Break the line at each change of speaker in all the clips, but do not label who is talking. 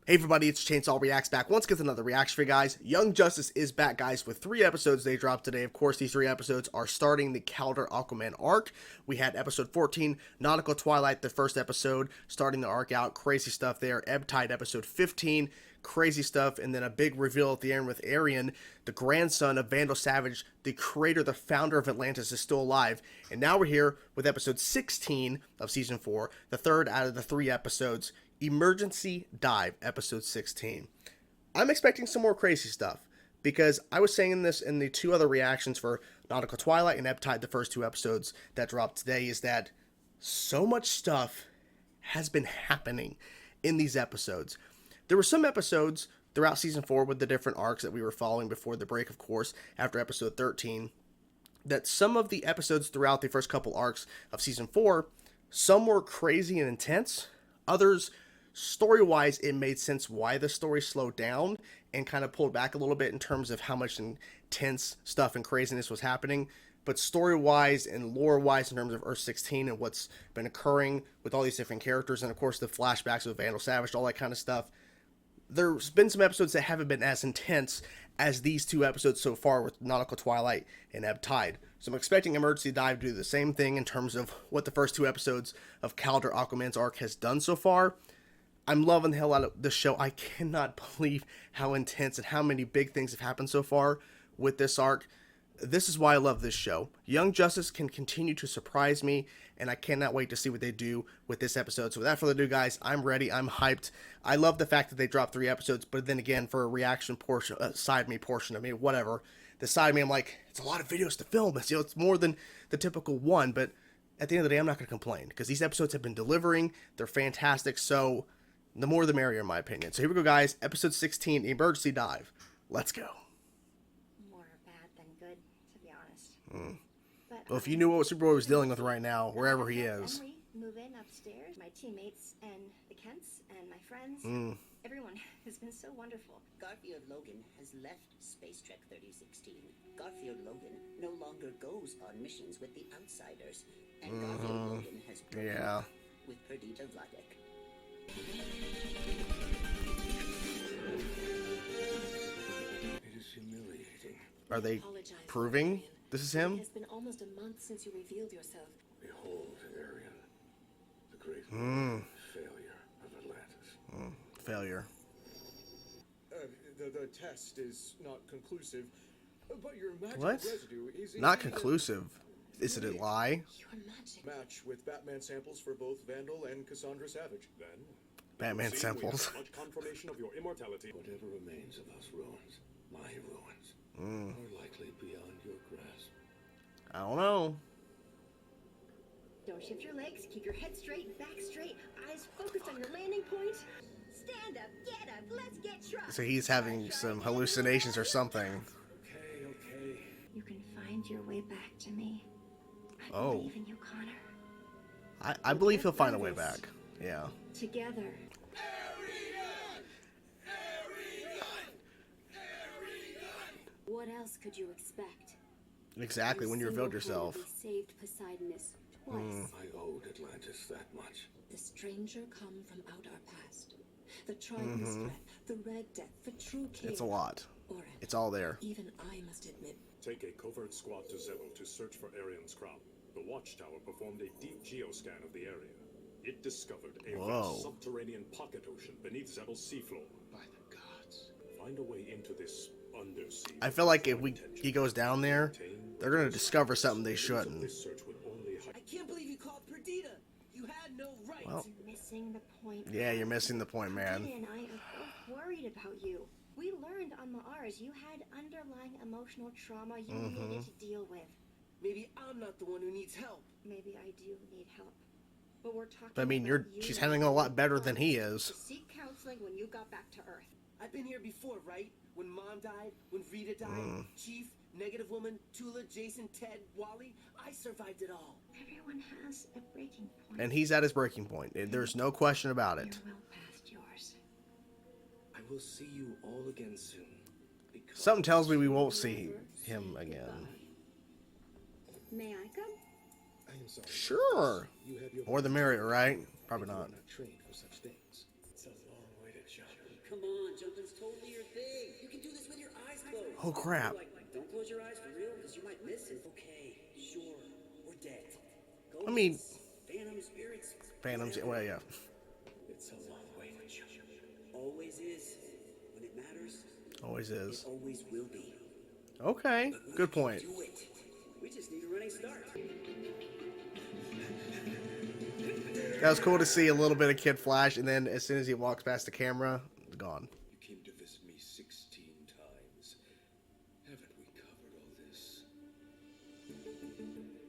Hey everybody, it's Chainsaw Reacts back once again with another reaction for you guys. Young Justice is back, guys, with 3 episodes they dropped today. Of course, these 3 episodes are starting the Calder Aquaman arc. We had episode 14, Nautical Twilight, the first episode, starting the arc out. Crazy stuff there. Ebb Tide, episode 15, crazy stuff. And then a big reveal at the end with Arian, the grandson of Vandal Savage, the creator, the founder of Atlantis, is still alive. And now we're here with episode 16 of season 4, the third out of the 3 episodes. Emergency Dive, episode 16. I'm expecting some more crazy stuff, because I was saying this in the 2 other reactions for Nautical Twilight and Ebb Tide, the first 2 episodes that dropped today, is that so much stuff has been happening in these episodes. There were some episodes throughout season 4 with the different arcs that we were following before the break, of course, after episode 13, that some of the episodes throughout the first couple arcs of season 4, some were crazy and intense, others story-wise, it made sense why the story slowed down and kind of pulled back a little bit in terms of how much intense stuff and craziness was happening. But story-wise and lore-wise, in terms of Earth 16 and what's been occurring with all these different characters, and of course the flashbacks of Vandal Savage, all that kind of stuff, there's been some episodes that haven't been as intense as these 2 episodes so far with Nautical Twilight and Ebb Tide. So I'm expecting Emergency Dive to do the same thing in terms of what the first 2 episodes of Calder Aquaman's arc has done so far. I'm loving the hell out of this show. I cannot believe how intense and how many big things have happened so far with this arc. This is why I love this show. Young Justice can continue to surprise me, and I cannot wait to see what they do with this episode. So without further ado, guys, I'm ready. I'm hyped. I love the fact that they dropped 3 episodes, but then again, for a reaction portion, side me portion of me, whatever, the side me, I'm like, it's a lot of videos to film. It's, it's more than the typical one, but at the end of the day, I'm not going to complain, because these episodes have been delivering. They're fantastic, so the more the merrier, in my opinion. So here we go, guys. Episode 16, Emergency Dive. Let's go.
More bad than good, to be honest. But
Well, if you knew what Superboy was dealing with right now, wherever he is.
Emily, move in upstairs. My teammates and the Kents and my friends. Everyone has been so wonderful.
Garfield Logan has left Space Trek 3016. Garfield Logan no longer goes on missions with the Outsiders. And Garfield Logan has broken up with Perdita Vladek.
It is humiliating.
Are they proving this is him?
It has been almost a month since you revealed yourself.
Behold, Arian, the great failure of Atlantis.
Failure.
The test is not conclusive, but your magic
What?
residue is
Not conclusive. Is it a lie?
Your magic.
match with Batman samples for both Vandal and Cassandra Savage.
Then,
Batman
see,
samples.
we have much confirmation of your immortality.
Whatever remains of us ruins, my ruins, are likely beyond your grasp.
I don't know.
Don't shift your legs. Keep your head straight, back straight, eyes focused on your landing point. Stand up, get up, let's get trucked.
So he's having some hallucinations or something.
Okay.
You can find your way back to me. I
Oh.
believe in you, Connor.
I believe he'll find a way back. Yeah.
Together.
What else could you expect?
Exactly, when you revealed yourself.
Saved Poseidonus twice.
I owed Atlantis that much.
The stranger come from out our past. The Triton's threat, the Red Death, the true king.
It's a lot.
Or
It's all there.
even I must admit.
Take a covert squad to Zebo to search for Arian's crown. The Watchtower performed a deep geoscan of the area. It discovered a vast subterranean pocket ocean beneath Zebel's seafloor.
By the gods.
Find a way into this undersea.
I feel like if he goes down there, they're gonna discover something they shouldn't.
This search would only
I can't believe you called Perdita. You had no right.
Well,
You're missing the point.
yeah, you're missing the point, man.
Perdita and I are both worried about you. We learned on Mars you had underlying emotional trauma you needed to deal with.
Maybe I'm not the one who needs help.
Maybe I do need help. But we're talking
But I mean,
about you
she's handling it a lot better than he
to
is.
seek counseling when you got back to Earth.
I've been here before, right? When Mom died, when Rita died, Chief, Negative Woman, Tula, Jason, Ted, Wally. I survived it all.
Everyone has a breaking point.
And he's at his breaking point. There's no question about it.
You're well past yours.
I will see you all again soon. Because
Something tells me we won't see him again.
May I come?
I am sorry.
Sure.
You have your
More the merrier, right? Probably
You are
not.
not trained for such things. It's a long way to jump.
Come on, jumping's totally your thing. You can do this with your eyes closed.
Oh, crap.
Like, don't close your eyes for real, because you might miss it. Okay, sure, we're dead.
I mean,
Ghosts, phantom spirits.
Phantoms, well, yeah.
It's a long way to jump.
Always is. When it matters,
Always
it
is.
always will be.
Okay, good point.
Do it. We just need a running start.
That was cool to see a little bit of Kid Flash, and then as soon as he walks past the camera, gone.
You came to visit me 16 times. Haven't we covered all this?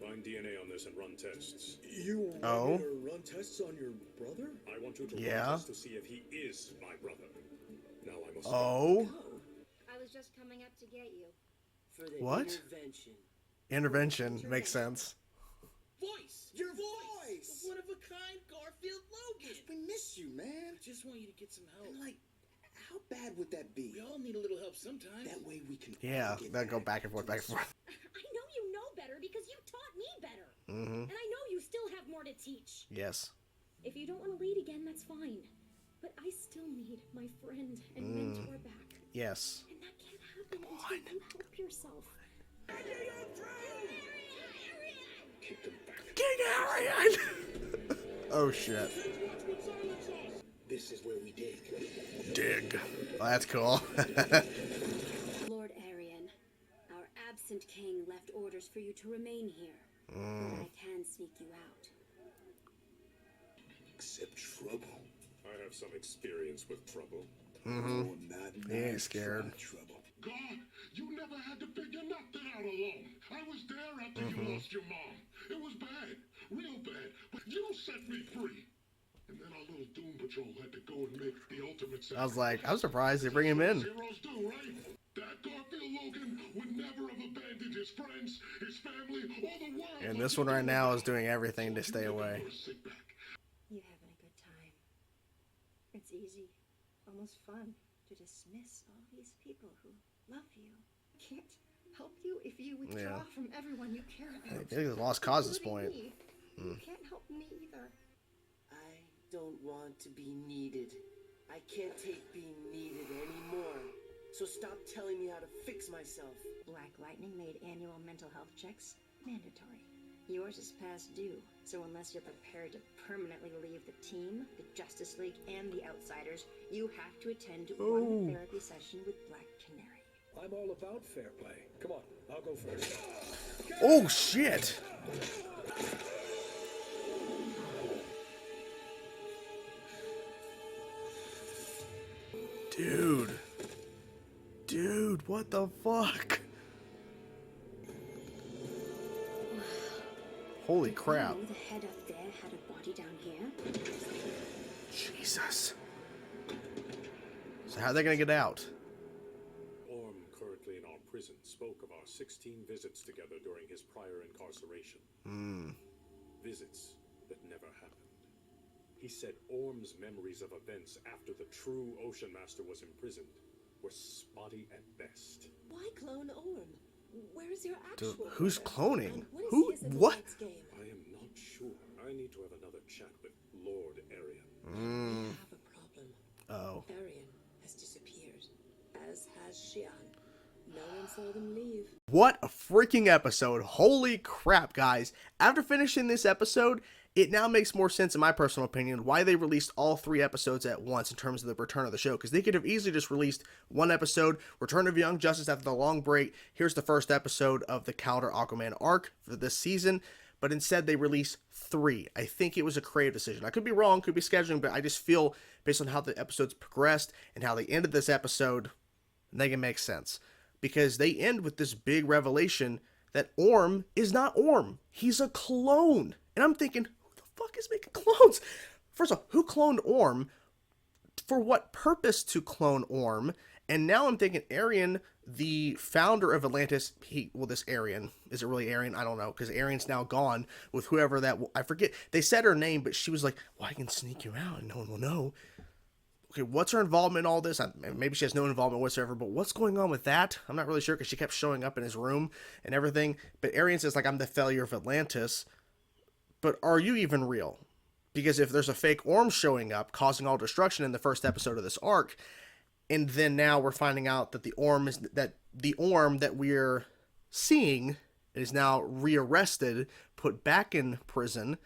Find DNA on this and run tests.
You want
Oh?
me to run tests on your brother?
I want you to
Yeah?
run tests to see if he is my brother. Now I must.
Oh?
I was just coming up to get you.
For the
What?
intervention.
Intervention makes sense.
Voice!
Your voice!
One of a kind Garfield Logan!
We miss you, man.
I just want you to get some help.
And like, how bad would that be?
We all need a little help sometimes.
That way we can.
Yeah,
all get
that go
back
back and forth,
to
back and forth.
I know you know better because you taught me better.
Mm-hmm.
And I know you still have more to teach.
Yes.
If you don't want to lead again, that's fine. But I still need my friend and mentor back.
Yes.
And that can't happen until you help yourself.
Kick them back.
King Arian! Oh, shit.
This is where we dig.
Dig. Well, that's cool.
Lord Arian, our absent king left orders for you to remain here. But I can sneak you out.
Accept trouble.
I have some experience with trouble.
Oh, not
He ain't scared.
trouble.
God, you never had to figure nothing out alone. I was there after you lost your mom. It was bad, real bad, but you set me free. And then our little Doom Patrol had to go and make the ultimate sacrifice.
I was like, I'm surprised they bring him in.
Heroes do, right? That Garfield Logan would never have abandoned his friends, his family, or the world.
And this one right now is doing everything to stay away.
You having a good time? It's easy, almost fun, to dismiss all these people who love you. Can't help you if you withdraw
Yeah.
from everyone you care
I
about.
think it's a lost cause at this
including
point.
me. You can't help me either.
I don't want to be needed. I can't take being needed anymore. So stop telling me how to fix myself.
Black Lightning made annual mental health checks mandatory. Yours is past due, so unless you're prepared to permanently leave the team, the Justice League, and the Outsiders, you have to attend one therapy session with Black Canary.
I'm all about fair play. Come on, I'll go first.
Oh, shit! Dude. Dude, what the fuck? Holy crap.
You know the head up there had a body down here?
Jesus. So how are they gonna get out?
Orm, currently in our prison, spoke of our 16 visits together during his prior incarceration. Visits that never happened. He said Orm's memories of events after the true Ocean Master was imprisoned were spotty at best.
Why clone Orm? Where is your
Dude,
actual
who's
brother?
cloning?
And what is
Who?
his in the
What?
Lights game?
I am not sure. I need to have another chat with Lord Arian.
We have a problem.
Oh.
Arian has disappeared, as has Xian. No one saw them leave.
What a freaking episode. Holy crap, guys. After finishing this episode, it now makes more sense, in my personal opinion, why they released all 3 episodes at once in terms of the return of the show. Because they could have easily just released one episode, Return of Young Justice after the long break. Here's the first episode of the Calendar Aquaman arc for this season. But instead, they released 3. I think it was a creative decision. I could be wrong, could be scheduling, but I just feel, based on how the episodes progressed and how they ended this episode, they can make sense. Because they end with this big revelation that Orm is not Orm. He's a clone. And I'm thinking, who the fuck is making clones? First of all, who cloned Orm? For what purpose to clone Orm? And now I'm thinking Arian, the founder of Atlantis, this Arian, is it really Arian? I don't know, because Arian's now gone with whoever that, I forget. They said her name, but she was like, well, I can sneak you out and no one will know. okay, what's her involvement in all this? Maybe she has no involvement whatsoever, but what's going on with that? I'm not really sure because she kept showing up in his room and everything. But Arian says, like, I'm the failure of Atlantis. But are you even real? Because if there's a fake Orm showing up, causing all destruction in the first episode of this arc, and then now we're finding out that the Orm that we're seeing is now rearrested, put back in prison.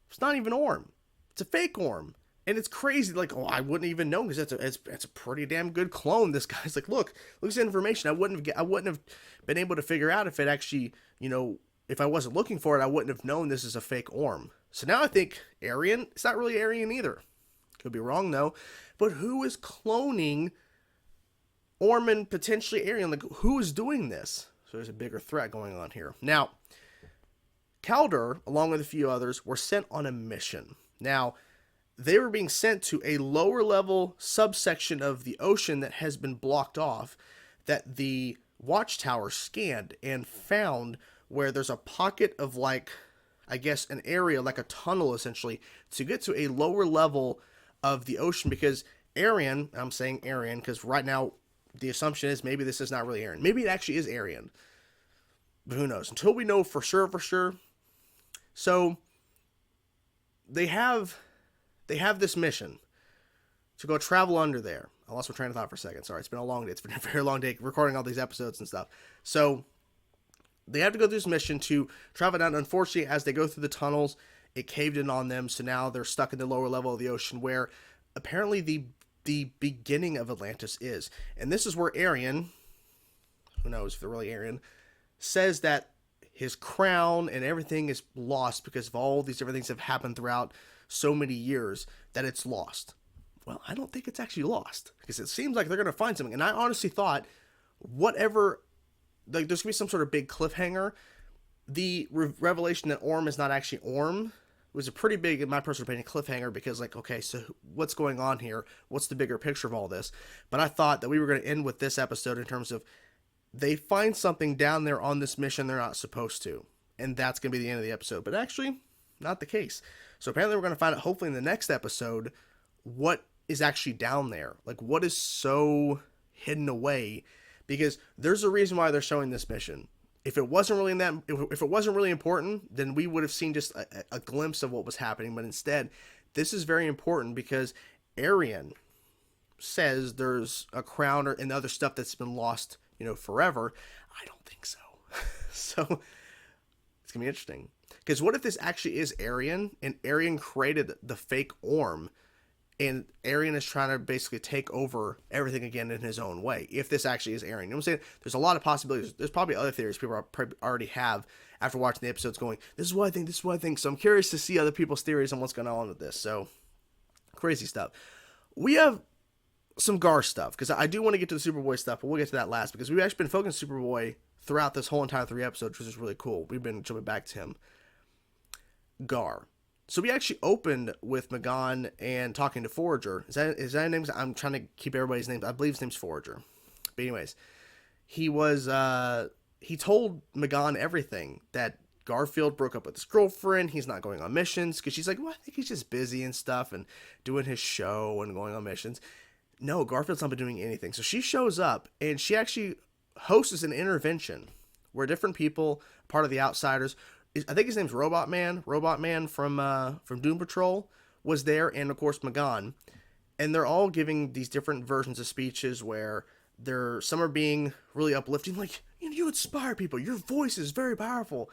It's not even Orm. It's a fake Orm. And it's crazy, like, oh, I wouldn't even know because it's a pretty damn good clone. This guy's like, look at this information. I wouldn't have been able to figure out if it actually, if I wasn't looking for it, I wouldn't have known this is a fake Orm. So now I think Arian, it's not really Arian either. Could be wrong though. But who is cloning Orm and potentially Arian? Like, who is doing this? So there's a bigger threat going on here. Now, Calder, along with a few others, were sent on a mission. Now, they were being sent to a lower level subsection of the ocean that has been blocked off, that the watchtower scanned and found, where there's a pocket of, like, I guess an area, like a tunnel essentially, to get to a lower level of the ocean. Because Arian, I'm saying Arian because right now the assumption is maybe this is not really Arian. Maybe it actually is Arian. But who knows? Until we know for sure. So they have this mission to go travel under there. I lost my train of thought for a second. Sorry, it's been a long day. It's been a very long day recording all these episodes and stuff. So they have to go through this mission to travel down. Unfortunately, as they go through the tunnels, it caved in on them. So now they're stuck in the lower level of the ocean where apparently the beginning of Atlantis is. And this is where Arian, who knows if they're really Arian, says that his crown and everything is lost because of all these different things that have happened throughout so many years, that it's lost. Well, I don't think it's actually lost because it seems like they're going to find something. And I honestly thought whatever, like, there's going to be some sort of big cliffhanger. The revelation that Orm is not actually Orm was a pretty big, in my personal opinion, cliffhanger because, like, okay, so what's going on here? What's the bigger picture of all this? But I thought that we were going to end with this episode in terms of they find something down there on this mission they're not supposed to. And that's going to be the end of the episode. But actually, not the case. So apparently we're going to find out, hopefully in the next episode, what is actually down there. Like, what is so hidden away? Because there's a reason why they're showing this mission. If it wasn't really if it wasn't really important, then we would have seen just a glimpse of what was happening. But instead, this is very important because Arian says there's a crown and other stuff that's been lost, forever. I don't think so. So it's gonna be interesting. Because what if this actually is Arian, and Arian created the fake Orm, and Arian is trying to basically take over everything again in his own way, if this actually is Arian. You know what I'm saying? There's a lot of possibilities. There's probably other theories people already have after watching the episodes going, this is what I think. So I'm curious to see other people's theories on what's going on with this. So, crazy stuff. We have some Gar stuff, because I do want to get to the Superboy stuff, but we'll get to that last, because we've actually been focusing on Superboy throughout this whole entire 3 episodes, which is really cool. We've been jumping back to him. Gar. So we actually opened with Magan and talking to Forager. Is that his name? I'm trying to keep everybody's names. I believe his name's Forager. But anyways, he told Magan everything, that Garfield broke up with his girlfriend. He's not going on missions because she's like, well, I think he's just busy and stuff and doing his show and going on missions. No, Garfield's not been doing anything. So she shows up and she actually hosts an intervention where different people, part of the Outsiders, I think his name's Robot Man from Doom Patrol was there, and of course Magan, and they're all giving these different versions of speeches where some are being really uplifting, like, you inspire people, your voice is very powerful,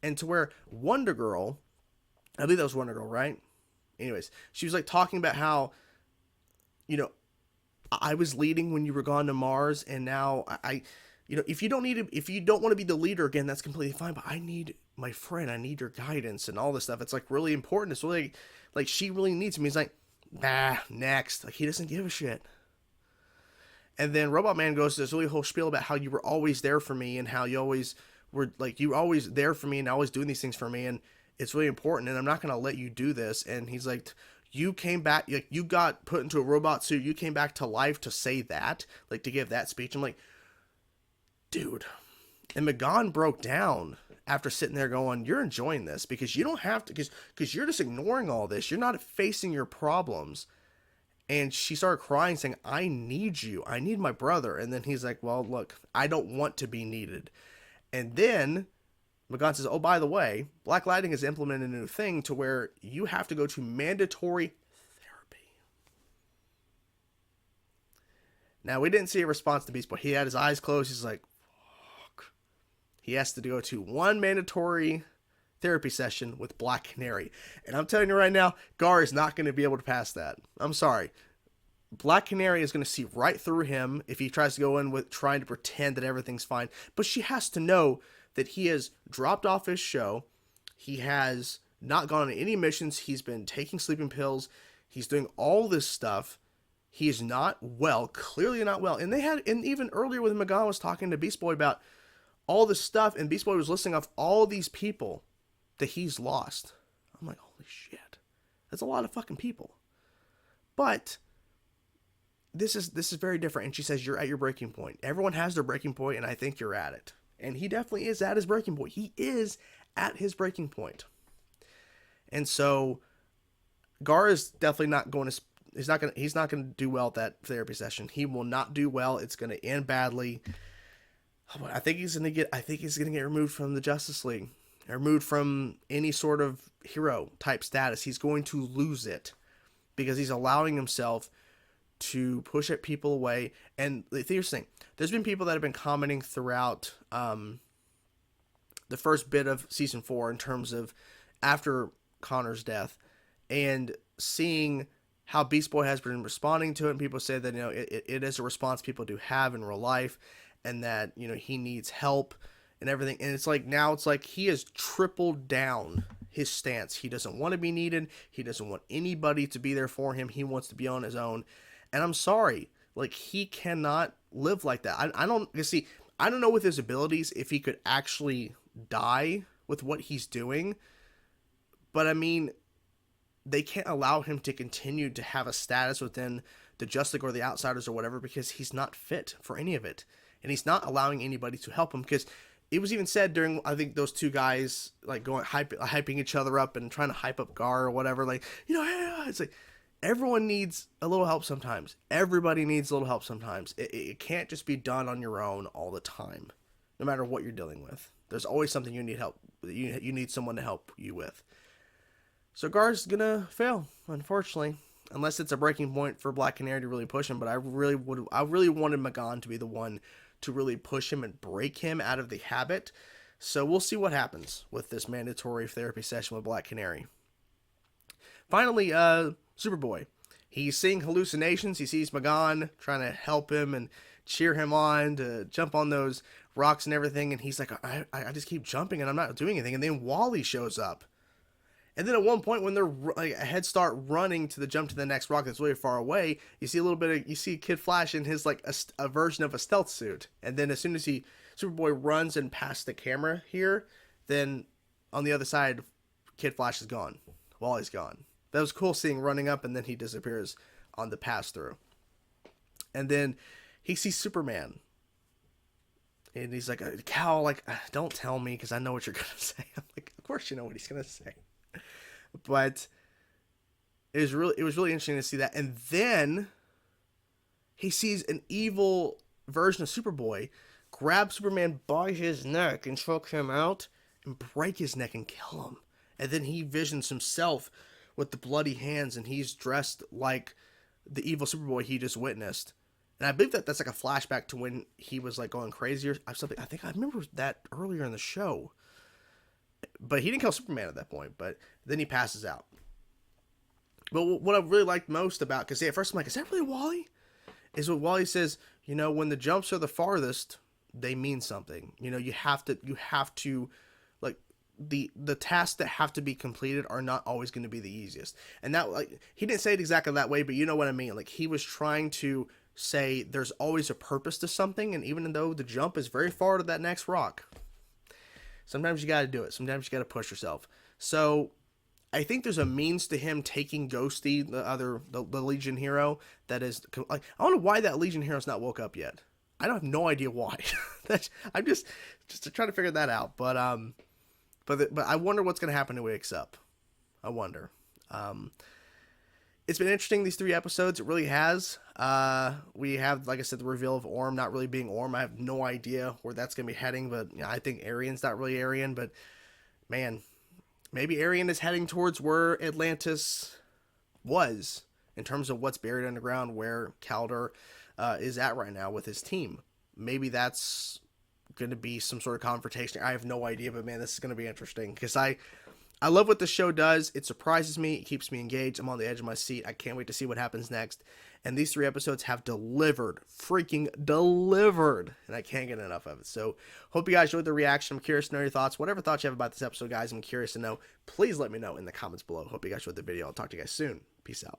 and to where Wonder Girl, I believe that was Wonder Girl, right? Anyways, she was like talking about how, I was leading when you were gone to Mars, and now if you don't want to be the leader again, that's completely fine, but I need my friend, I need your guidance and all this stuff. It's like really important. It's really like she really needs me. He's like, nah, next. Like, he doesn't give a shit. And then Robot Man goes to this really whole spiel about how you were always there for me, and how you always were like, you were always there for me and always doing these things for me, and it's really important, and I'm not going to let you do this. And he's like, you came back, like, you got put into a robot suit, you came back to life to say that, like, to give that speech. I'm like, dude. And Magan broke down after sitting there going, you're enjoying this because you don't have to, because you're just ignoring all this. You're not facing your problems. And she started crying, saying, I need you. I need my brother. And then he's like, well, look, I don't want to be needed. And then Magan says, oh, by the way, Black Lightning has implemented a new thing to where you have to go to mandatory therapy. Now, we didn't see a response to Beast Boy. He had his eyes closed. He's like, fuck. He has to go to one mandatory therapy session with Black Canary. And I'm telling you right now, Gar is not going to be able to pass that. I'm sorry. Black Canary is going to see right through him if he tries to go in with trying to pretend that everything's fine. But she has to know that he has dropped off his show. He has not gone on any missions. He's been taking sleeping pills. He's doing all this stuff. He is not well, clearly not well. And even earlier when Magan was talking to Beast Boy about all this stuff, and Beast Boy was listing off all these people that he's lost. I'm like, holy shit. That's a lot of fucking people. But this is very different. And she says, you're at your breaking point. Everyone has their breaking point, and I think you're at it. And he definitely is at his breaking point. He is at his breaking point. And so Gar is definitely not going to, he's not going to do well at that therapy session. He will not do well. It's going to end badly. I think he's going to get removed from the Justice League. Removed from any sort of hero type status. He's going to lose it because he's allowing himself to push people away. And here's the thing. There's been people that have been commenting throughout the first bit of season 4 in terms of after Connor's death and seeing how Beast Boy has been responding to it. And people say that, it is a response people do have in real life and that, he needs help and everything. And it's like, now it's like he has tripled down his stance. He doesn't want to be needed. He doesn't want anybody to be there for him. He wants to be on his own. And I'm sorry, like, he cannot live like that. I don't know with his abilities if he could actually die with what he's doing. But I mean, they can't allow him to continue to have a status within the Justice League or the Outsiders or whatever, because he's not fit for any of it. And he's not allowing anybody to help him, because it was even said during, I think, those two guys, like, going hyping each other up and trying to hype up Gar or whatever, like, it's like, everyone needs a little help sometimes. Everybody needs a little help sometimes. It can't just be done on your own all the time, no matter what you're dealing with. There's always something you need help. You need someone to help you with. So Gar's gonna fail, unfortunately, unless it's a breaking point for Black Canary to really push him. But I really wanted Magan to be the one to really push him and break him out of the habit. So we'll see what happens with this mandatory therapy session with Black Canary. Finally, Superboy. He's seeing hallucinations. He sees Magan trying to help him and cheer him on to jump on those rocks and everything. And he's like, I just keep jumping and I'm not doing anything. And then Wally shows up. And then at one point when they're like a head start running to the jump to the next rock that's really far away, you see Kid Flash in his like a version of a stealth suit. And then as soon as Superboy runs and past the camera here, then on the other side, Kid Flash is gone. Wally's gone. That was cool seeing running up, and then he disappears on the pass through. And then he sees Superman. And he's like, Cal, like, don't tell me because I know what you're going to say. I'm like, of course you know what he's going to say. But it was really interesting to see that. And then he sees an evil version of Superboy grab Superman by his neck and choke him out and break his neck and kill him. And then he visions himself with the bloody hands, and he's dressed like the evil Superboy he just witnessed. And I believe that's like a flashback to when he was like going crazy or something. I think I remember that earlier in the show. But he didn't kill Superman at that point, but then he passes out. But what I really liked most about, because at first I'm like, is that really Wally? Is what Wally says, when the jumps are the farthest, they mean something. You have to like, the tasks that have to be completed are not always going to be the easiest. And that, like, he didn't say it exactly that way, but you know what I mean. Like, he was trying to say there's always a purpose to something, and even though the jump is very far to that next rock, sometimes you got to do it. Sometimes you got to push yourself. So I think there's a means to him taking Ghosty, the Legion hero. That is, like, I don't know why that Legion hero's not woke up yet. I don't have no idea why. I'm just trying to figure that out. But I wonder what's going to happen when he wakes up. I wonder. it's been interesting, these 3 episodes. It really has. We have, like I said, the reveal of Orm not really being Orm. I have no idea where that's going to be heading, but you know, I think Arian's not really Arian, but man, maybe Arian is heading towards where Atlantis was in terms of what's buried underground, where Kaldor is at right now with his team. Maybe that's going to be some sort of confrontation. I have no idea, but man, this is going to be interesting because I love what the show does. It surprises me. It keeps me engaged. I'm on the edge of my seat. I can't wait to see what happens next. And these 3 episodes have delivered. Freaking delivered. And I can't get enough of it. So, hope you guys enjoyed the reaction. I'm curious to know your thoughts. Whatever thoughts you have about this episode, guys, I'm curious to know. Please let me know in the comments below. Hope you guys enjoyed the video. I'll talk to you guys soon. Peace out.